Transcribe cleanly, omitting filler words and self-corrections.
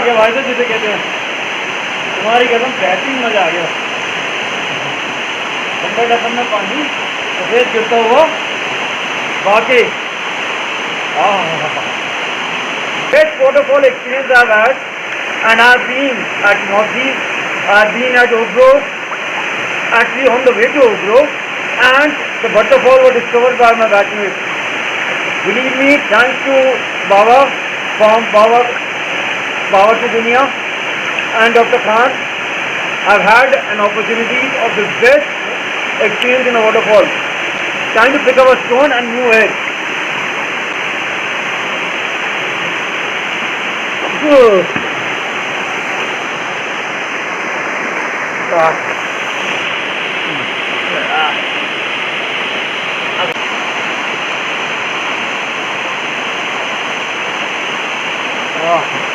गया भाई साहब जिसे कहते हैं, तुम्हारी कसम बेहतरीन मजा आ गया। ठंडे डबल में पानी सफेद गिरता हुआ बाकी best waterfall experience I've had, and I've been at Northeast, I've been at Obro, actually on the way to Obro, and the waterfall was discovered by my batchmates. Believe me, thanks to Baba from Baba to Dunia and Dr. Khan, I've had an opportunity of the best experience in a waterfall. Time to pick up a stone and move ahead. Good. Ah.